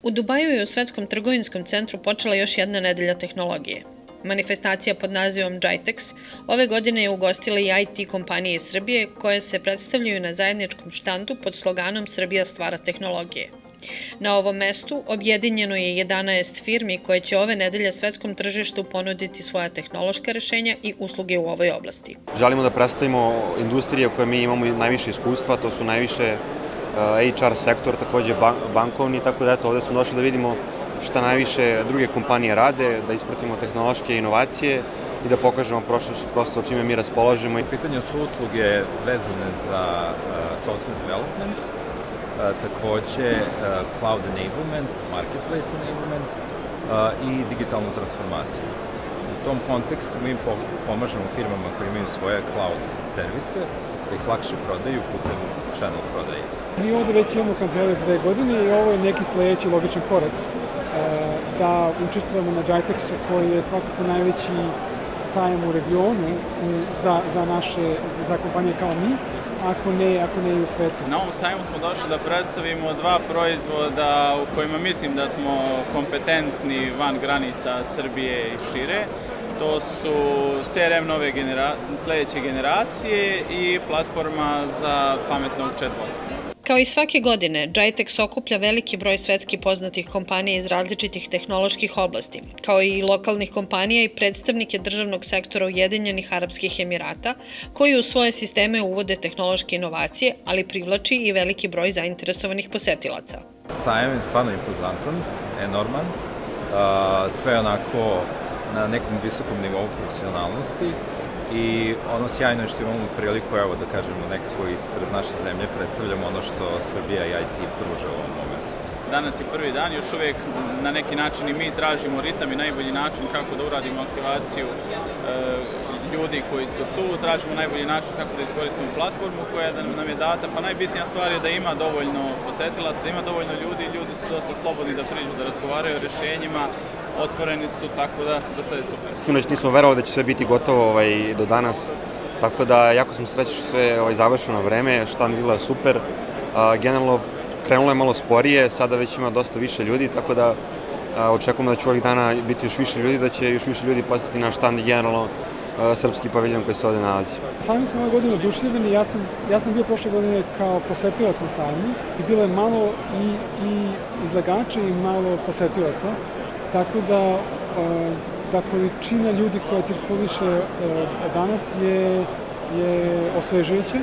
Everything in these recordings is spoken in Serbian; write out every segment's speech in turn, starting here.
U Dubaju je u Svetskom trgovinskom centru počela još jedna nedelja tehnologije. Manifestacija pod nazivom GITEX ove godine je ugostila i IT kompanije iz Srbije koje se predstavljaju na zajedničkom štandu pod sloganom Srbija stvara tehnologije. Na ovom mestu objedinjeno je 11 firmi koje će ove nedelje svetskom tržištu ponuditi svoja tehnološka rešenja i usluge u ovoj oblasti. Želimo da predstavimo industrije u kojoj mi imamo najviše iskustva, to su najviše HR sektor, takođe bankovni, tako da ovde smo došli da vidimo šta najviše druge kompanije rade, da ispratimo tehnološke inovacije i da pokažemo prosto čime mi raspolažemo. Pitanje su usluge vezane za software development, takođe cloud enablement, marketplace enablement i digitalnu transformaciju. U tom kontekstu mi pomažemo firmama koje imaju svoje cloud servise da ih lakše prodaju putem channel prodaje. Mi ovde već imamo kancelariju 2 godine i ovo je neki sledeći logičan korak da učestvujemo na GITEX-u koji je svakako najveći sajam u regionu za kompanije kao mi, ako ne i u svetu. Na ovom sajmu smo došli da predstavimo 2 proizvoda u kojima mislim da smo kompetentni van granica Srbije i šire. To su CRM sledeće generacije i platforma za pametnog chatbota. Kao i svake godine, GITEX okuplja veliki broj svetski poznatih kompanija iz različitih tehnoloških oblasti, kao i lokalnih kompanija i predstavnike državnog sektora Ujedinjenih Arapskih Emirata, koji u svoje sisteme uvode tehnološke inovacije, ali privlači i veliki broj zainteresovanih posetilaca. Sajam je stvarno impozantan, enorman, sve onako na nekom visokom nivou profesionalnosti i ono sjajno je što imamo priliku, evo da kažemo, nekako ispred naše zemlje predstavljamo ono što Srbija i IT pruža u ovom momentu. Danas je prvi dan, još uvijek na neki način i mi tražimo ritam i najbolji način kako da uradimo aktivaciju ljudi koji su tu, tražimo najbolji način kako da iskoristimo platformu koja nam je data, pa najbitnija stvar je da ima dovoljno posetilaca, da ima dovoljno ljudi i ljudi su dosta slobodni da priđu, da razgovaraju o rešenjima, otvoreni su, tako da sve je super. Sinoć nismo verovali da će sve biti gotovo do danas, tako da jako smo srećni što sve završeno vreme, štand izgleda super, generalno krenulo je malo sporije, sada već ima dosta više ljudi, tako da očekujemo da će ovih dana biti još više ljudi, da će još više ljudi posetiti naš štand i generalno srpski paviljon koji se ovde nalazi. Sami smo ove godine oduševljeni, ja sam bio prošle godine kao posetilac na sajmu i bilo je malo i izlagača i malo posetilaca, tako da količina ljudi koja cirkuliše danas je osvežujuća.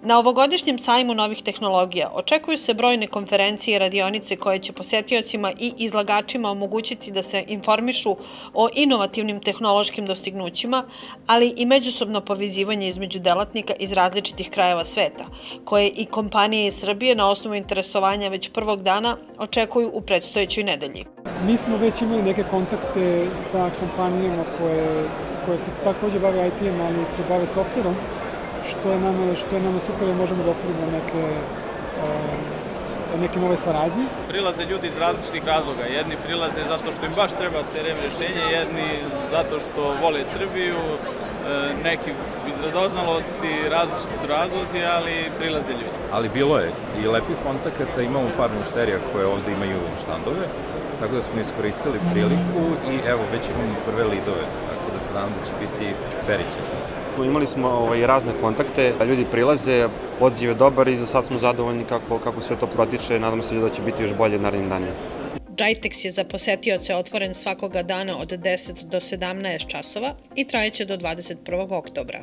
Na ovogodišnjem sajmu novih tehnologija očekuju se brojne konferencije i radionice koje će posetiocima i izlagačima omogućiti da se informišu o inovativnim tehnološkim dostignućima, ali i međusobno povezivanje između delatnika iz različitih krajeva sveta, koje i kompanije iz Srbije na osnovu interesovanja već prvog dana očekuju u predstojećoj nedelji. Mi smo već imali neke kontakte sa kompanijama koje se takođe bave IT-em, ali se bave softverom, što je nama super da možemo da otvorimo neke nove saradnje. Prilaze ljudi iz različitih razloga. Jedni prilaze zato što im baš treba CRM rešenje, jedni zato što vole Srbiju, neki iz radoznalosti, različiti su razlozi, ali prilaze ljudi. Ali bilo je i lepih kontakata, imamo par mušterija koje ovde imaju štandove, tako da smo iskoristili priliku i evo već imamo prve lidove, tako da se nadam da će biti periće. Imali smo razne kontakte, ljudi prilaze, odziv je dobar i za sad smo zadovoljni kako sve to protiče, nadamo se da će biti još bolje narednim danima. GITEX je za posetioce otvoren svakoga dana od 10 do 17 časova i trajeće do 21. oktobra.